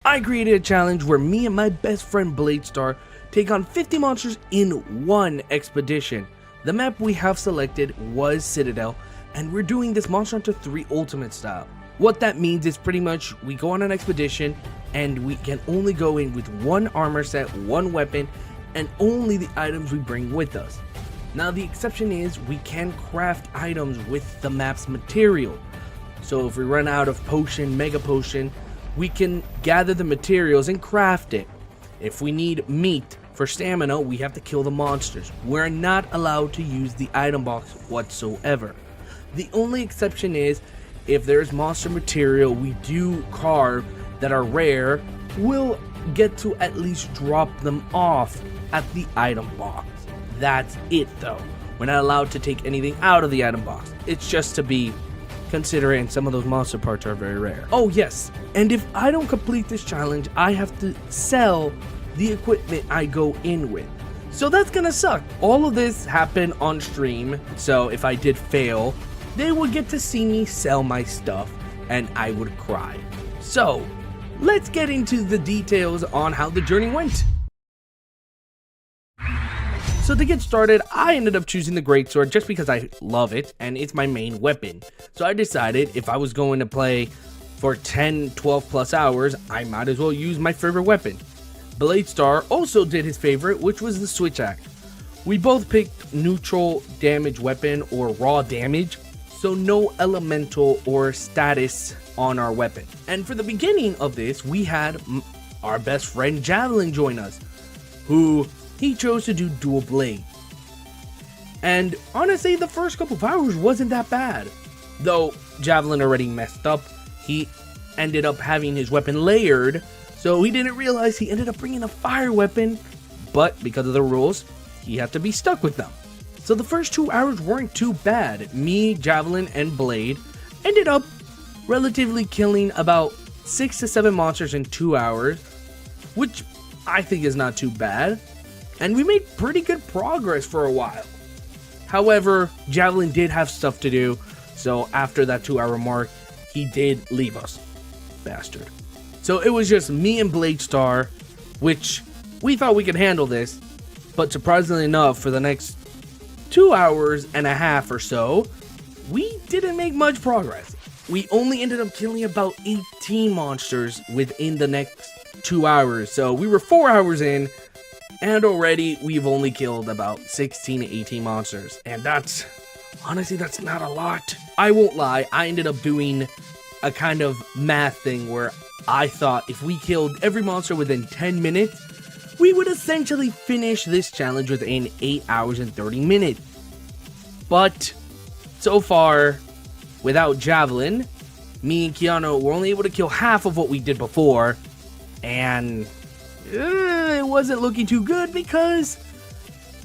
I created a challenge where me and my best friend Bladestar take on 50 monsters in one expedition. The map we have selected was Citadel, and we're doing this Monster Hunter 3 Ultimate style. What that means is pretty much we go on an expedition and we can only go in with one armor set, one weapon, and only the items we bring with us. Now the exception is we can craft items with the map's material. So if we run out of potion, mega potion, we can gather the materials and craft it. If we need meat for stamina, we have to kill the monsters. We're not allowed to use the item box whatsoever. The only exception is if there's monster material we do carve that are rare, we'll get to at least drop them off at the item box. That's it though. We're not allowed to take anything out of the item box. It's just to be considering some of those monster parts are very rare. Oh yes, and if I don't complete this challenge, I have to sell the equipment I go in with. So that's gonna suck. All of this happened on stream, so if I did fail, they would get to see me sell my stuff and I would cry. So let's get into the details on how the journey went. So to get started, I ended up choosing the Greatsword just because I love it and it's my main weapon. So I decided if I was going to play for 10, 12 plus hours, I might as well use my favorite weapon. Bladestar also did his favorite, which was the Switch Axe. We both picked neutral damage weapon or raw damage, so no elemental or status on our weapon. And for the beginning of this, we had our best friend Javelin join us, who he chose to do dual blade. And honestly, the first couple of hours wasn't that bad. Though Javelin already messed up, he ended up having his weapon layered, so he didn't realize he ended up bringing a fire weapon, but because of the rules, he had to be stuck with them. So the first 2 hours weren't too bad. Me, Javelin, and Blade ended up relatively killing about 6 to 7 monsters in 2 hours, which I think is not too bad. And we made pretty good progress for a while. However, Javelin did have stuff to do, so after that 2-hour mark, he did leave us. Bastard. So it was just me and Bladestar, which we thought we could handle this, but surprisingly enough, for the next 2 hours and a half or so, we didn't make much progress. We only ended up killing about 18 monsters within the next 2 hours, so we were 4 hours in, and already we've only killed about 16 to 18 monsters. And that's, honestly, that's not a lot. I won't lie, I ended up doing a kind of math thing where I thought if we killed every monster within 10 minutes, we would essentially finish this challenge within 8 hours and 30 minutes. But so far, without Javelin, me and Keanu were only able to kill half of what we did before, and it wasn't looking too good because,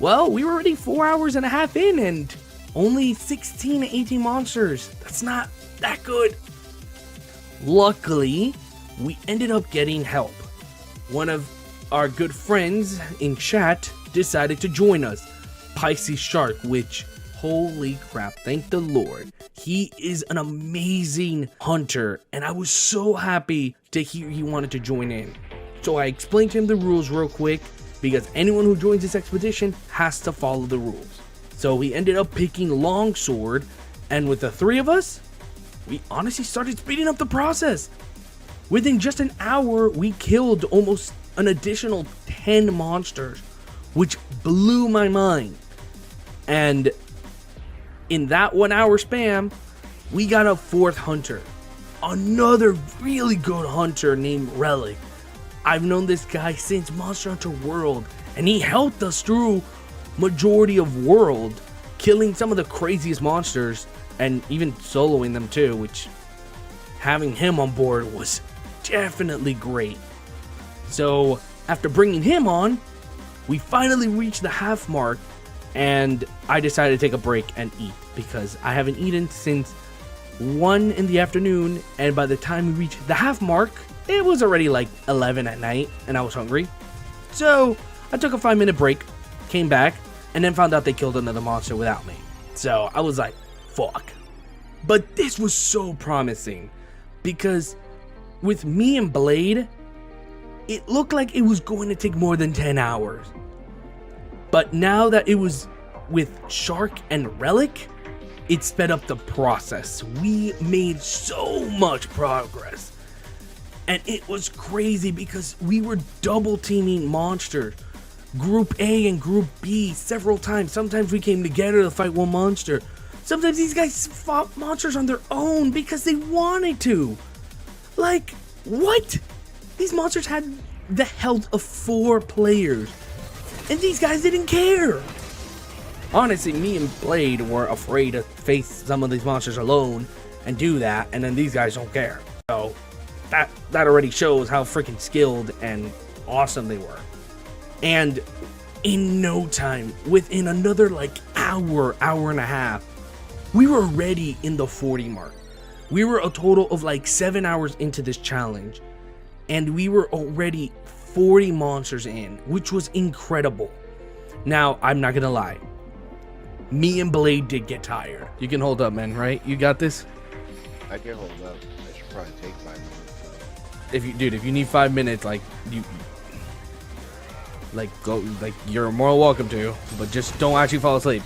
well, we were already 4 hours and a half in and only 16 to 18 monsters. That's not that good. Luckily, we ended up getting help. One of our good friends in chat decided to join us, Pisces Shark, which, holy crap, thank the Lord. He is an amazing hunter, and I was so happy to hear he wanted to join in. So I explained to him the rules real quick, because anyone who joins this expedition has to follow the rules. So we ended up picking Longsword, and with the 3 of us, we honestly started speeding up the process. Within just an hour, we killed almost an additional 10 monsters, which blew my mind. And in that 1 hour span, we got a 4th hunter. Another really good hunter named Relic. I've known this guy since Monster Hunter World, and he helped us through majority of World, killing some of the craziest monsters, and even soloing them too, which having him on board was definitely great. So after bringing him on, we finally reached the half mark, and I decided to take a break and eat, because I haven't eaten since 1 in the afternoon, and by the time we reached the half mark, it was already like 11 at night, and I was hungry. So I took a 5-minute break, came back, and then found out they killed another monster without me. So I was like, fuck. But this was so promising, because with me and Blade, It looked like it was going to take more than 10 hours. But now that it was with Shark and Relic, it sped up the process. We made so much progress. And it was crazy because we were double teaming monsters. Group A and Group B several times. Sometimes we came together to fight one monster. Sometimes these guys fought monsters on their own because they wanted to. Like, what? These monsters had the health of 4 players. And these guys didn't care. Honestly, me and Blade were afraid to face some of these monsters alone and do that. And then these guys don't care. So that already shows how freaking skilled and awesome they were. And in no time, within another like hour and a half, we were already in the 40 mark. We were a total of like 7 hours into this challenge, and we were already 40 monsters in, which was incredible. Now, I'm not gonna lie, me and Blade did get tired. You can hold up, man, right? You got this? I can hold up. I should probably take 5 minutes. If you need 5 minutes, you're more welcome to, but just don't actually fall asleep.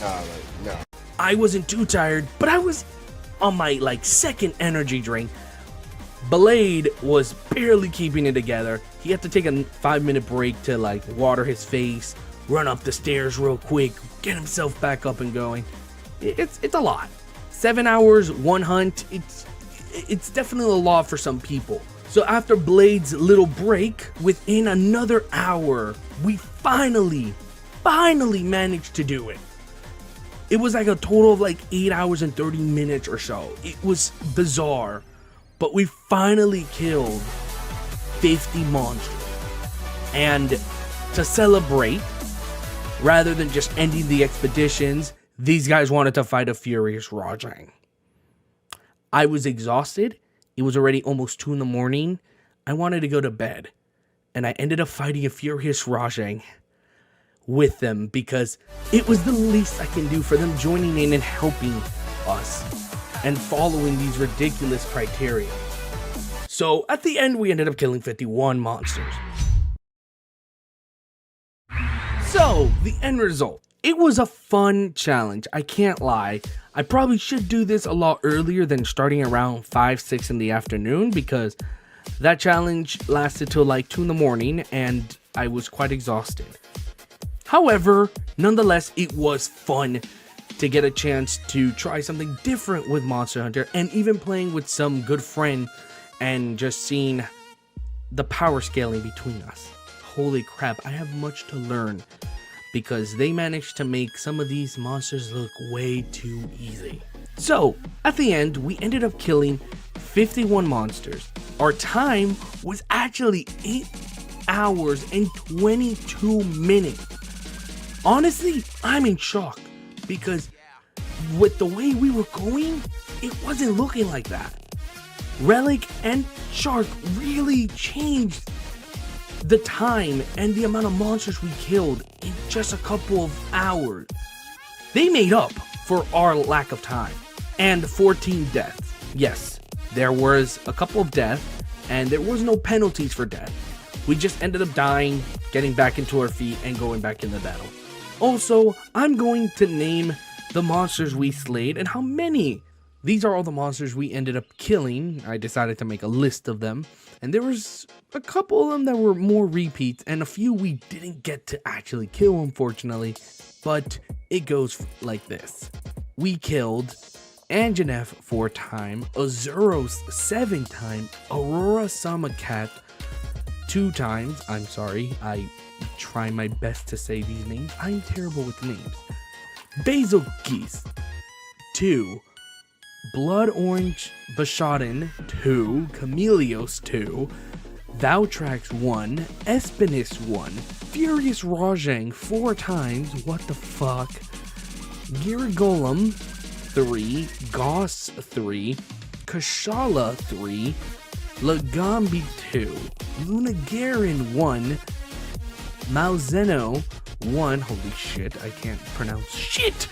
No. I wasn't too tired, but I was on my second energy drink. Blade was barely keeping it together. He had to take a 5-minute break to water his face, run up the stairs real quick, get himself back up and going. It's a lot. 7 hours, 1 hunt. It's definitely a lot for some people. So after Blade's little break, within another hour, we finally managed to do it. It was like a total of 8 hours and 30 minutes or so. It was bizarre, but we finally killed 50 monsters. And to celebrate, rather than just ending the expeditions, these guys wanted to fight a furious Rajang. I was exhausted. It was already almost 2 in the morning. I wanted to go to bed. And I ended up fighting a furious Rajang with them because it was the least I can do for them joining in and helping us and following these ridiculous criteria. So at the end, we ended up killing 51 monsters. So the end result. It was a fun challenge, I can't lie. I probably should do this a lot earlier than starting around 5-6 in the afternoon because that challenge lasted till 2 in the morning and I was quite exhausted. However, nonetheless, it was fun to get a chance to try something different with Monster Hunter and even playing with some good friend and just seeing the power scaling between us. Holy crap, I have much to learn because they managed to make some of these monsters look way too easy. So, at the end, we ended up killing 51 monsters. Our time was actually 8 hours and 22 minutes. Honestly, I'm in shock because with the way we were going, it wasn't looking like that. Relic and Shark really changed the time and the amount of monsters we killed in just a couple of hours. They made up for our lack of time. And 14 deaths. Yes, there was a couple of deaths and there was no penalties for death. We just ended up dying, getting back into our feet and going back in the battle. Also, I'm going to name the monsters we slayed and how many. These are all the monsters we ended up killing. I decided to make a list of them. And there was a couple of them that were more repeats and a few we didn't get to actually kill, unfortunately. But it goes like this. We killed Anjanath 4 times, Azuros 7 times, Aurora Samakat 2 times. I'm sorry, I try my best to say these names. I'm terrible with names. Basil Geese 2, Blood Orange Bashadan 2, Chameleos 2, Valtrax 1, Espinus 1, Furious Rajang 4 times, what the fuck, Girigolem 3, Goss 3, Kashala 3, Lagambi 2, Lunagarin 1, Malzeno 1, holy shit, I can't pronounce shit,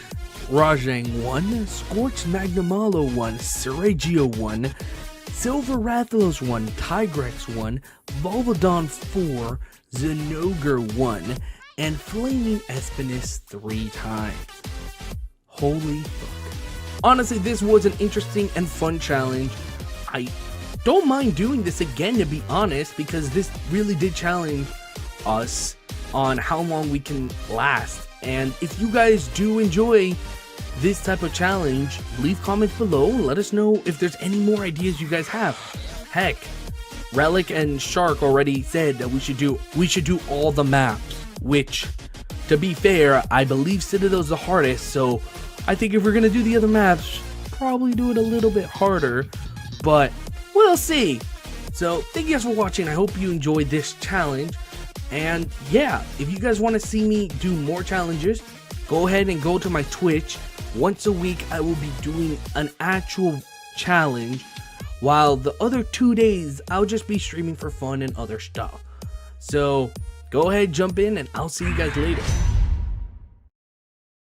Rajang 1, Scorched Magnamalo 1, Sergio 1, Silver Rathalos won, Tigrex won, Volvodon 4, Zinogre won, and Flaming Espinas 3 times. Holy fuck. Honestly, this was an interesting and fun challenge. I don't mind doing this again, to be honest, because this really did challenge us on how long we can last. And if you guys do enjoy this type of challenge, leave comments below and let us know if there's any more ideas you guys have. Heck, Relic and Shark already said that we should do all the maps, which, to be fair, I believe Citadel's the hardest, so I think if we're gonna do the other maps, probably do it a little bit harder, but we'll see. So thank you guys for watching. I hope you enjoyed this challenge, and yeah, if you guys want to see me do more challenges, go ahead and go to my Twitch. Once a week I will be doing an actual challenge, while the other 2 days I'll just be streaming for fun and other stuff. So go ahead, jump in, and I'll see you guys later.